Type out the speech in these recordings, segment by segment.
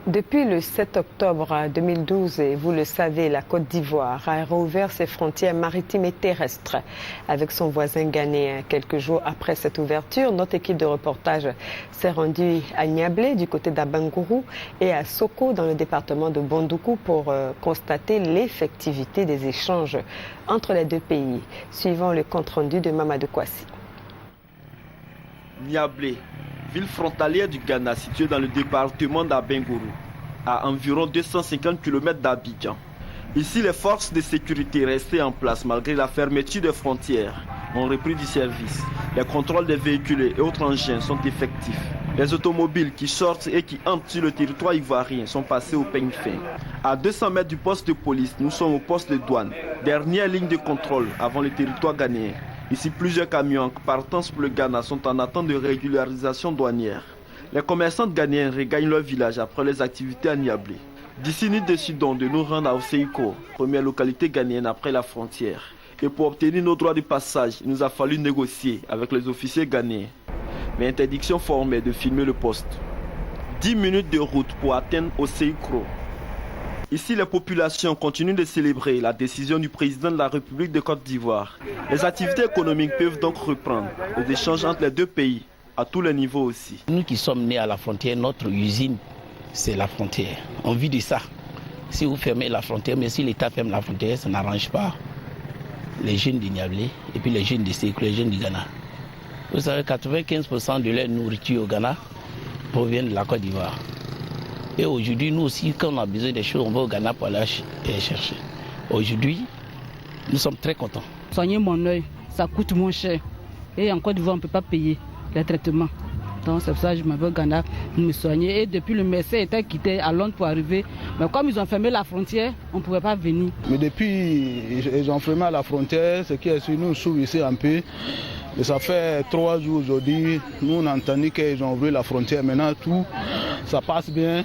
Depuis le 7 octobre 2012, et vous le savez, la Côte d'Ivoire a rouvert ses frontières maritimes et terrestres avec son voisin ghanéen. Quelques jours après cette ouverture, notre équipe de reportage s'est rendue à Niablé, du côté d'Abangourou, et à Soko, dans le département de Bondoukou, pour constater l'effectivité des échanges entre les deux pays. Suivant le compte-rendu de Mamadou Kwasi. Niablé, ville frontalière du Ghana située dans le département d'Abangourou, à environ 250 km d'Abidjan. Ici, les forces de sécurité restées en place malgré la fermeture des frontières ont repris du service. Les contrôles des véhicules et autres engins sont effectifs. Les automobiles qui sortent et qui entrent sur le territoire ivoirien sont passés au peigne fin. À 200 mètres du poste de police, nous sommes au poste de douane, dernière ligne de contrôle avant le territoire ghanéen. Ici, plusieurs camions en partance pour le Ghana sont en attente de régularisation douanière. Les commerçants ghanéens regagnent leur village après les activités à Niablé. D'ici, nous décidons de nous rendre à Oseiko, première localité ghanéenne après la frontière. Et pour obtenir nos droits de passage, il nous a fallu négocier avec les officiers ghanéens. Mais interdiction formelle de filmer le poste. 10 minutes de route pour atteindre Oseiko. Ici, les populations continuent de célébrer la décision du président de la République de Côte d'Ivoire. Les activités économiques peuvent donc reprendre. Les échanges entre les deux pays, à tous les niveaux aussi. Nous qui sommes nés à la frontière, notre usine, c'est la frontière. On vit de ça. Si vous fermez la frontière, mais si l'État ferme la frontière, ça n'arrange pas les jeunes du Niablé et puis les jeunes de Sékou, les jeunes du Ghana. Vous savez, 95% de leur nourriture au Ghana provient de la Côte d'Ivoire. Et aujourd'hui, nous aussi, quand on a besoin des choses, on va au Ghana pour aller les chercher. Aujourd'hui, nous sommes très contents. Soigner mon œil, ça coûte moins cher. Et en Côte d'Ivoire, on ne peut pas payer les traitements. Donc c'est pour ça que je m'en vais au Ghana pour me soigner. Et depuis, le médecin était quitté à Londres pour arriver. Mais comme ils ont fermé la frontière, on ne pouvait pas venir. Mais depuis ils ont fermé la frontière, ce qui est sur nous s'ouvre ici un peu. Et ça fait 3 jours aujourd'hui, nous on a entendu qu'ils ont ouvert la frontière. Maintenant tout, ça passe bien.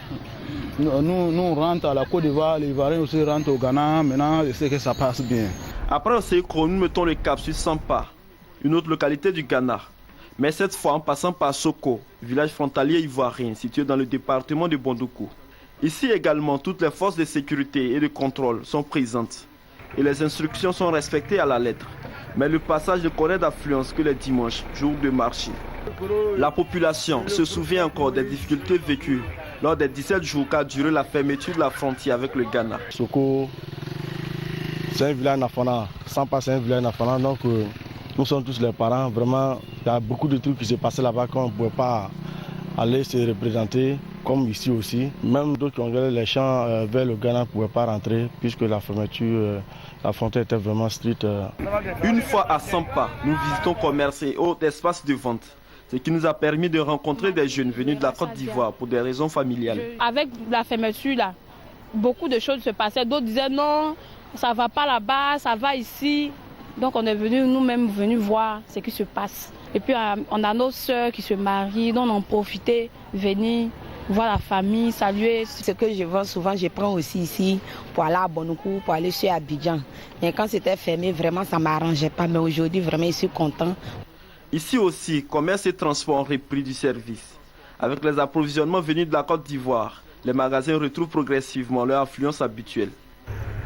Nous on rentre à la Côte d'Ivoire, les Ivoiriens aussi rentrent au Ghana. Maintenant je sais que ça passe bien. Après Oseiko, nous mettons le cap sur Sampa, une autre localité du Ghana. Mais cette fois en passant par Soko, village frontalier ivoirien situé dans le département de Bondoukou. Ici également, toutes les forces de sécurité et de contrôle sont présentes. Et les instructions sont respectées à la lettre. Mais le passage ne connaît d'affluence que les dimanches, jour de marché. La population se souvient encore des difficultés vécues lors des 17 jours qu'a duré la fermeture de la frontière avec le Ghana. Soko, c'est un village nafana. Sampa, c'est un village nafana. Donc nous sommes tous les parents. Vraiment, il y a beaucoup de trucs qui se passaient là-bas qu'on ne pouvait pas aller se représenter, comme ici aussi. Même d'autres qui ont regardé les champs vers le Ghana ne pouvaient pas rentrer puisque la fermeture, la frontière était vraiment stricte. Une fois à Sampa, nous visitons commerces et autres espaces de vente. Ce qui nous a permis de rencontrer des jeunes venus de la Côte d'Ivoire pour des raisons familiales. Avec la fermeture, là, beaucoup de choses se passaient. D'autres disaient non, ça ne va pas là-bas, ça va ici. Donc on est venu nous-mêmes voir ce qui se passe. Et puis on a nos sœurs qui se marient, donc on en profité, venir voir la famille, saluer. Ce que je vends souvent, je prends aussi ici pour aller à Bondoukou, pour aller chez Abidjan. Mais quand c'était fermé, vraiment ça ne m'arrangeait pas. Mais aujourd'hui, vraiment, je suis content. Ici aussi, commerce et transport ont repris du service. Avec les approvisionnements venus de la Côte d'Ivoire, les magasins retrouvent progressivement leur affluence habituelle.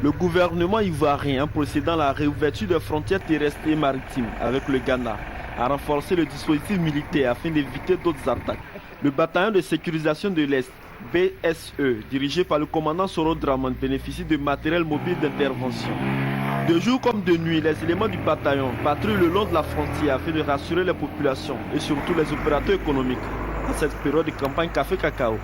Le gouvernement ivoirien, en procédant à la réouverture des frontières terrestres et maritimes avec le Ghana, a renforcé le dispositif militaire afin d'éviter d'autres attaques. Le bataillon de sécurisation de l'Est, BSE, dirigé par le commandant Soro Draman, bénéficie de matériel mobile d'intervention. De jour comme de nuit, les éléments du bataillon patrouillent le long de la frontière afin de rassurer les populations et surtout les opérateurs économiques dans cette période de campagne café-cacao.